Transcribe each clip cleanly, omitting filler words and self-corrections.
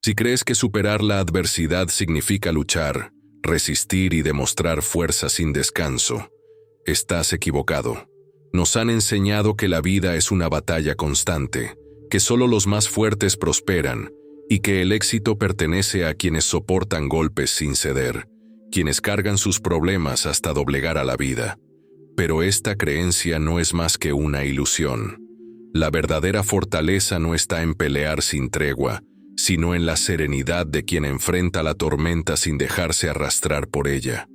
Si crees que superar la adversidad significa luchar, resistir y demostrar fuerza sin descanso, estás equivocado. Nos han enseñado que la vida es una batalla constante, que solo los más fuertes prosperan y que el éxito pertenece a quienes soportan golpes sin ceder, quienes cargan sus problemas hasta doblegar a la vida. Pero esta creencia no es más que una ilusión. La verdadera fortaleza no está en pelear sin tregua, sino en la serenidad de quien enfrenta la tormenta sin dejarse arrastrar por ella.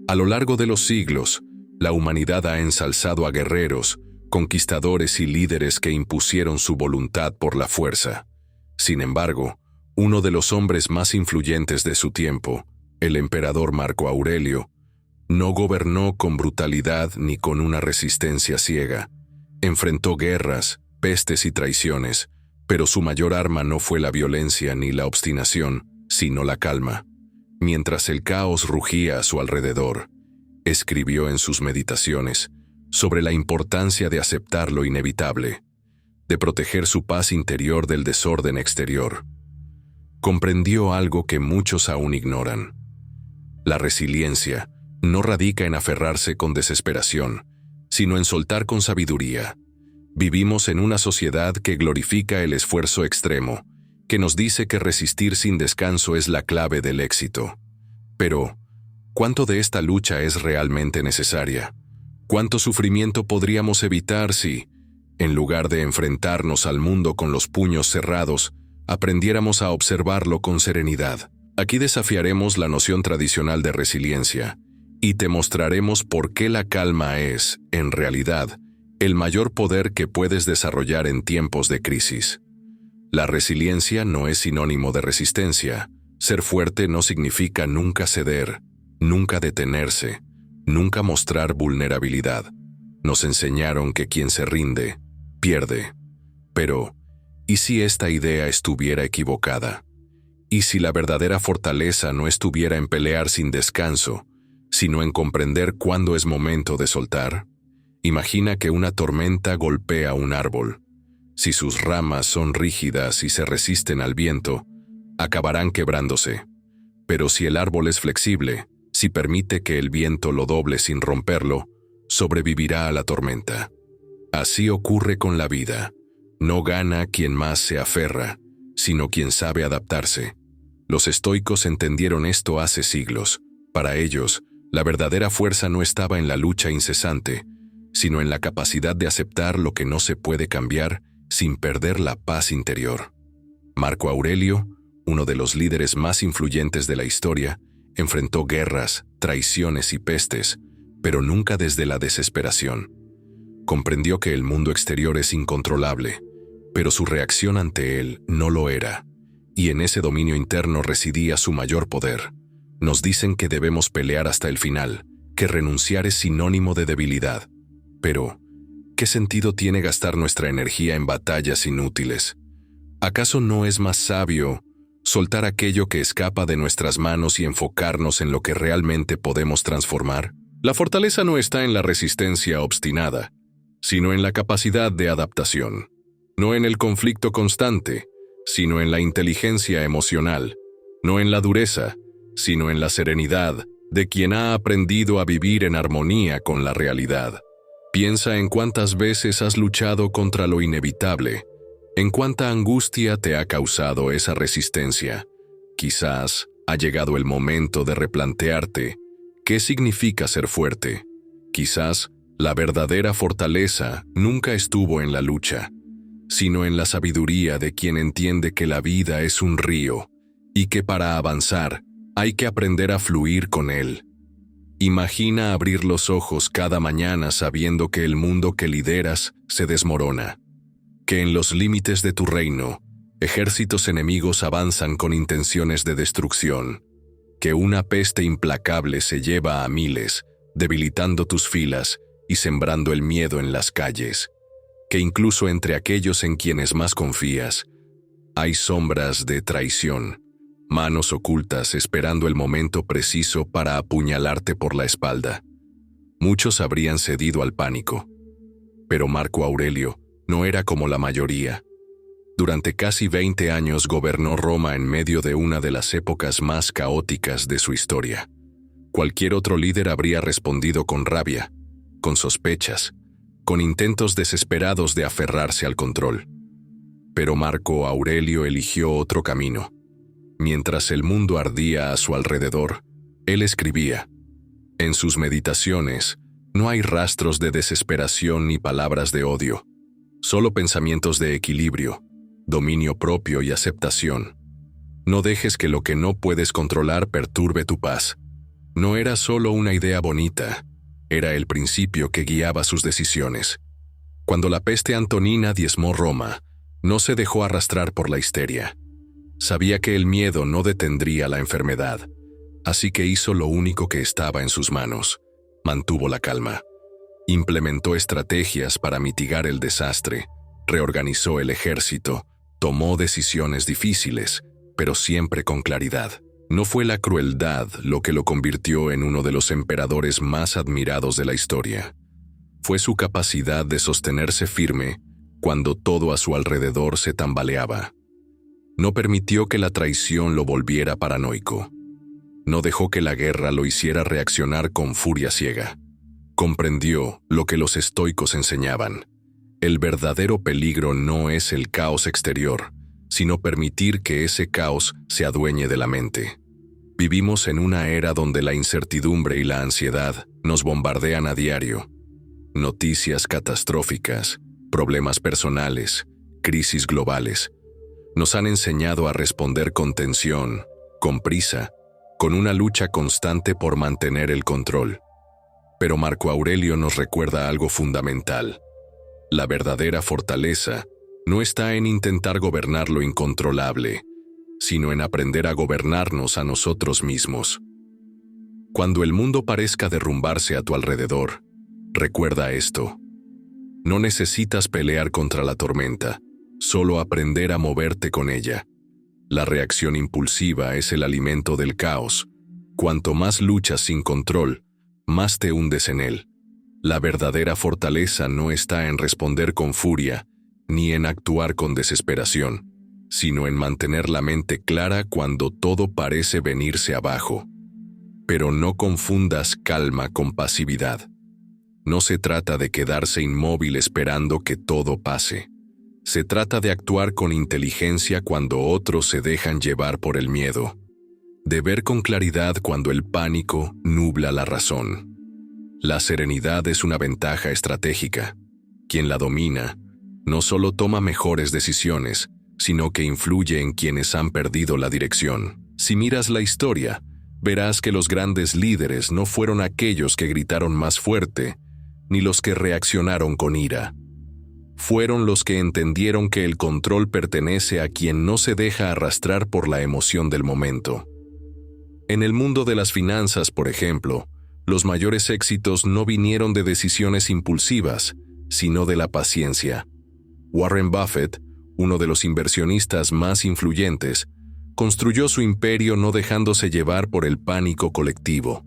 A lo largo de los siglos, la humanidad ha ensalzado a guerreros, conquistadores y líderes que impusieron su voluntad por la fuerza. Sin embargo, uno de los hombres más influyentes de su tiempo, el emperador Marco Aurelio, no gobernó con brutalidad ni con una resistencia ciega. Enfrentó guerras, pestes y traiciones, pero su mayor arma no fue la violencia ni la obstinación, sino la calma. Mientras el caos rugía a su alrededor, escribió en sus meditaciones sobre la importancia de aceptar lo inevitable, de proteger su paz interior del desorden exterior. Comprendió algo que muchos aún ignoran. La resiliencia no radica en aferrarse con desesperación, sino en soltar con sabiduría. Vivimos en una sociedad que glorifica el esfuerzo extremo, que nos dice que resistir sin descanso es la clave del éxito. Pero, ¿cuánto de esta lucha es realmente necesaria? ¿Cuánto sufrimiento podríamos evitar si, en lugar de enfrentarnos al mundo con los puños cerrados, aprendiéramos a observarlo con serenidad? Aquí desafiaremos la noción tradicional de resiliencia y te mostraremos por qué la calma es, en realidad, el mayor poder que puedes desarrollar en tiempos de crisis. La resiliencia no es sinónimo de resistencia. Ser fuerte no significa nunca ceder, nunca detenerse, nunca mostrar vulnerabilidad. Nos enseñaron que quien se rinde, pierde. Pero, ¿y si esta idea estuviera equivocada? ¿Y si la verdadera fortaleza no estuviera en pelear sin descanso, sino en comprender cuándo es momento de soltar? Imagina que una tormenta golpea un árbol. Si sus ramas son rígidas y se resisten al viento, acabarán quebrándose. Pero si el árbol es flexible, si permite que el viento lo doble sin romperlo, sobrevivirá a la tormenta. Así ocurre con la vida. No gana quien más se aferra, sino quien sabe adaptarse. Los estoicos entendieron esto hace siglos. Para ellos, la verdadera fuerza no estaba en la lucha incesante, sino en la capacidad de aceptar lo que no se puede cambiar sin perder la paz interior. Marco Aurelio, uno de los líderes más influyentes de la historia, enfrentó guerras, traiciones y pestes, pero nunca desde la desesperación. Comprendió que el mundo exterior es incontrolable, pero su reacción ante él no lo era, y en ese dominio interno residía su mayor poder. Nos dicen que debemos pelear hasta el final, que renunciar es sinónimo de debilidad. Pero, ¿qué sentido tiene gastar nuestra energía en batallas inútiles? ¿Acaso no es más sabio soltar aquello que escapa de nuestras manos y enfocarnos en lo que realmente podemos transformar? La fortaleza no está en la resistencia obstinada, sino en la capacidad de adaptación. No en el conflicto constante, sino en la inteligencia emocional. No en la dureza, sino en la serenidad de quien ha aprendido a vivir en armonía con la realidad. Piensa en cuántas veces has luchado contra lo inevitable, en cuánta angustia te ha causado esa resistencia. Quizás ha llegado el momento de replantearte qué significa ser fuerte. Quizás la verdadera fortaleza nunca estuvo en la lucha, sino en la sabiduría de quien entiende que la vida es un río y que para avanzar hay que aprender a fluir con él. Imagina abrir los ojos cada mañana sabiendo que el mundo que lideras se desmorona, que en los límites de tu reino, ejércitos enemigos avanzan con intenciones de destrucción, que una peste implacable se lleva a miles, debilitando tus filas y sembrando el miedo en las calles, que incluso entre aquellos en quienes más confías, hay sombras de traición, manos ocultas esperando el momento preciso para apuñalarte por la espalda. Muchos habrían cedido al pánico, pero Marco Aurelio no era como la mayoría. Durante casi 20 años gobernó Roma en medio de una de las épocas más caóticas de su historia. Cualquier otro líder habría respondido con rabia, con sospechas, con intentos desesperados de aferrarse al control. Pero Marco Aurelio eligió otro camino. Mientras el mundo ardía a su alrededor, él escribía. En sus meditaciones, no hay rastros de desesperación ni palabras de odio, solo pensamientos de equilibrio, dominio propio y aceptación. No dejes que lo que no puedes controlar perturbe tu paz. No era solo una idea bonita, era el principio que guiaba sus decisiones. Cuando la peste antonina diezmó Roma, no se dejó arrastrar por la histeria. Sabía que el miedo no detendría la enfermedad, así que hizo lo único que estaba en sus manos. Mantuvo la calma. Implementó estrategias para mitigar el desastre, reorganizó el ejército, tomó decisiones difíciles, pero siempre con claridad. No fue la crueldad lo que lo convirtió en uno de los emperadores más admirados de la historia. Fue su capacidad de sostenerse firme cuando todo a su alrededor se tambaleaba. No permitió que la traición lo volviera paranoico. No dejó que la guerra lo hiciera reaccionar con furia ciega. Comprendió lo que los estoicos enseñaban. El verdadero peligro no es el caos exterior, sino permitir que ese caos se adueñe de la mente. Vivimos en una era donde la incertidumbre y la ansiedad nos bombardean a diario. Noticias catastróficas, problemas personales, crisis globales. Nos han enseñado a responder con tensión, con prisa, con una lucha constante por mantener el control. Pero Marco Aurelio nos recuerda algo fundamental. La verdadera fortaleza no está en intentar gobernar lo incontrolable, sino en aprender a gobernarnos a nosotros mismos. Cuando el mundo parezca derrumbarse a tu alrededor, recuerda esto. No necesitas pelear contra la tormenta, solo aprender a moverte con ella. La reacción impulsiva es el alimento del caos. Cuanto más luchas sin control, más te hundes en él. La verdadera fortaleza no está en responder con furia, ni en actuar con desesperación, sino en mantener la mente clara cuando todo parece venirse abajo. Pero no confundas calma con pasividad. No se trata de quedarse inmóvil esperando que todo pase. Se trata de actuar con inteligencia cuando otros se dejan llevar por el miedo, de ver con claridad cuando el pánico nubla la razón. La serenidad es una ventaja estratégica. Quien la domina, no solo toma mejores decisiones, sino que influye en quienes han perdido la dirección. Si miras la historia, verás que los grandes líderes no fueron aquellos que gritaron más fuerte, ni los que reaccionaron con ira. Fueron los que entendieron que el control pertenece a quien no se deja arrastrar por la emoción del momento. En el mundo de las finanzas, por ejemplo, los mayores éxitos no vinieron de decisiones impulsivas, sino de la paciencia. Warren Buffett, uno de los inversionistas más influyentes, construyó su imperio no dejándose llevar por el pánico colectivo.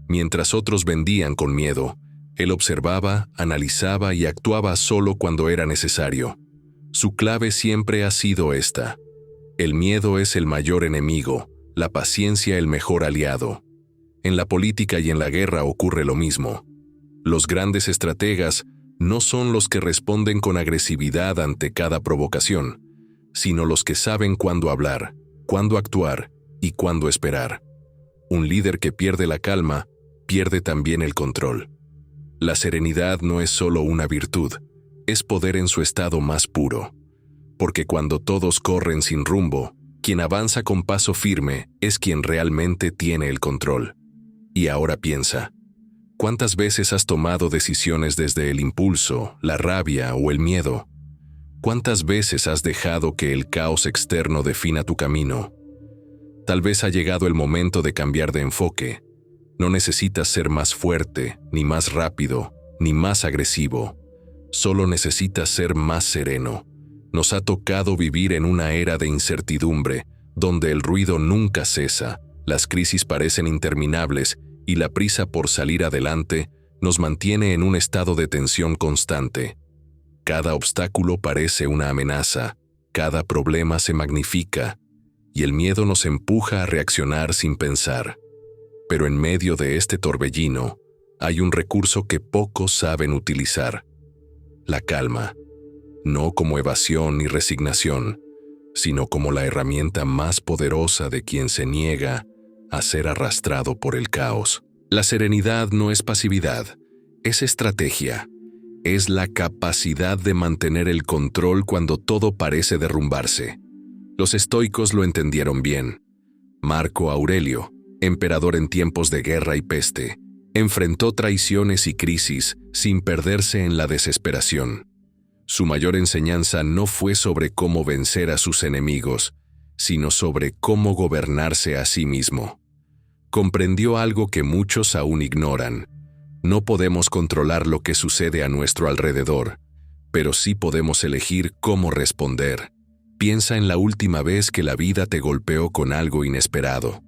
Mientras otros vendían con miedo, él observaba, analizaba y actuaba solo cuando era necesario. Su clave siempre ha sido esta: el miedo es el mayor enemigo, la paciencia el mejor aliado. En la política y en la guerra ocurre lo mismo. Los grandes estrategas no son los que responden con agresividad ante cada provocación, sino los que saben cuándo hablar, cuándo actuar y cuándo esperar. Un líder que pierde la calma, pierde también el control. La serenidad no es solo una virtud, es poder en su estado más puro. Porque cuando todos corren sin rumbo, quien avanza con paso firme es quien realmente tiene el control. Y ahora piensa, ¿cuántas veces has tomado decisiones desde el impulso, la rabia o el miedo? ¿Cuántas veces has dejado que el caos externo defina tu camino? Tal vez ha llegado el momento de cambiar de enfoque. No necesitas ser más fuerte, ni más rápido, ni más agresivo. Solo necesitas ser más sereno. Nos ha tocado vivir en una era de incertidumbre, donde el ruido nunca cesa, las crisis parecen interminables y la prisa por salir adelante nos mantiene en un estado de tensión constante. Cada obstáculo parece una amenaza, cada problema se magnifica y el miedo nos empuja a reaccionar sin pensar. Pero en medio de este torbellino hay un recurso que pocos saben utilizar: la calma, no como evasión ni resignación, sino como la herramienta más poderosa de quien se niega a ser arrastrado por el caos. La serenidad no es pasividad, es estrategia. Es la capacidad de mantener el control cuando todo parece derrumbarse. Los estoicos lo entendieron bien. Marco Aurelio, emperador en tiempos de guerra y peste, enfrentó traiciones y crisis sin perderse en la desesperación. Su mayor enseñanza no fue sobre cómo vencer a sus enemigos, sino sobre cómo gobernarse a sí mismo. Comprendió algo que muchos aún ignoran: no podemos controlar lo que sucede a nuestro alrededor, pero sí podemos elegir cómo responder. Piensa en la última vez que la vida te golpeó con algo inesperado: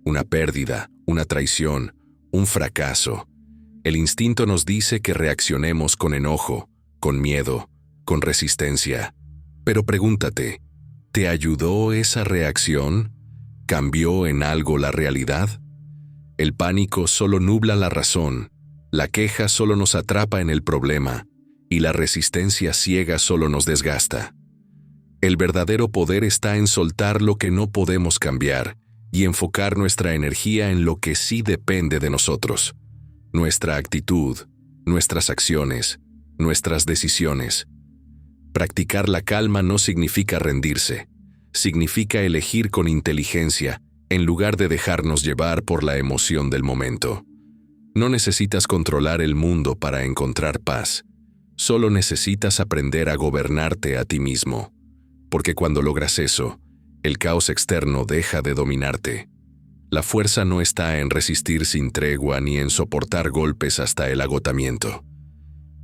una pérdida, una traición, un fracaso. El instinto nos dice que reaccionemos con enojo, con miedo, con resistencia. Pero pregúntate, ¿te ayudó esa reacción? ¿Cambió en algo la realidad? El pánico solo nubla la razón, la queja solo nos atrapa en el problema, y la resistencia ciega solo nos desgasta. El verdadero poder está en soltar lo que no podemos cambiar y enfocar nuestra energía en lo que sí depende de nosotros: nuestra actitud, nuestras acciones, nuestras decisiones. Practicar la calma no significa rendirse, significa elegir con inteligencia en lugar de dejarnos llevar por la emoción del momento. No necesitas controlar el mundo para encontrar paz, solo necesitas aprender a gobernarte a ti mismo, porque cuando logras eso, el caos externo deja de dominarte. La fuerza no está en resistir sin tregua ni en soportar golpes hasta el agotamiento.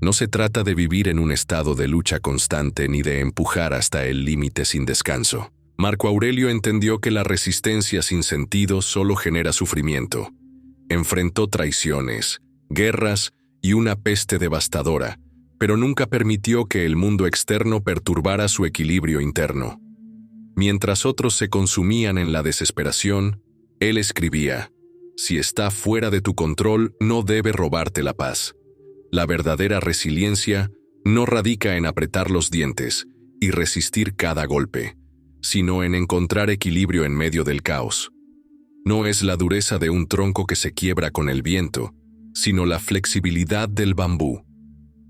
No se trata de vivir en un estado de lucha constante ni de empujar hasta el límite sin descanso. Marco Aurelio entendió que la resistencia sin sentido solo genera sufrimiento. Enfrentó traiciones, guerras y una peste devastadora, pero nunca permitió que el mundo externo perturbara su equilibrio interno. Mientras otros se consumían en la desesperación, él escribía: si está fuera de tu control, no debe robarte la paz. La verdadera resiliencia no radica en apretar los dientes y resistir cada golpe, sino en encontrar equilibrio en medio del caos. No es la dureza de un tronco que se quiebra con el viento, sino la flexibilidad del bambú,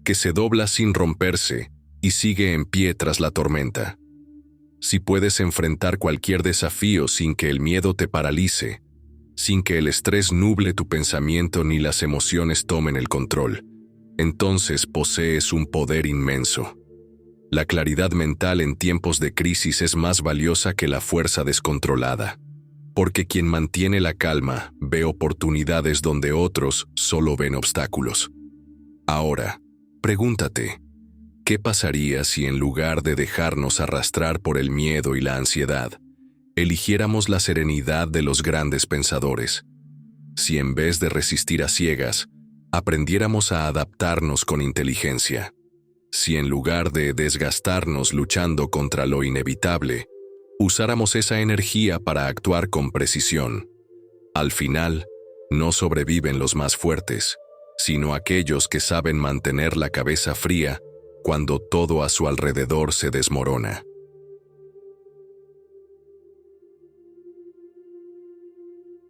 que se dobla sin romperse y sigue en pie tras la tormenta. Si puedes enfrentar cualquier desafío sin que el miedo te paralice, sin que el estrés nuble tu pensamiento ni las emociones tomen el control, entonces posees un poder inmenso. La claridad mental en tiempos de crisis es más valiosa que la fuerza descontrolada, porque quien mantiene la calma ve oportunidades donde otros solo ven obstáculos. Ahora, pregúntate, ¿qué pasaría si en lugar de dejarnos arrastrar por el miedo y la ansiedad, eligiéramos la serenidad de los grandes pensadores? Si en vez de resistir a ciegas, aprendiéramos a adaptarnos con inteligencia. Si en lugar de desgastarnos luchando contra lo inevitable, usáramos esa energía para actuar con precisión. Al final, no sobreviven los más fuertes, sino aquellos que saben mantener la cabeza fría cuando todo a su alrededor se desmorona.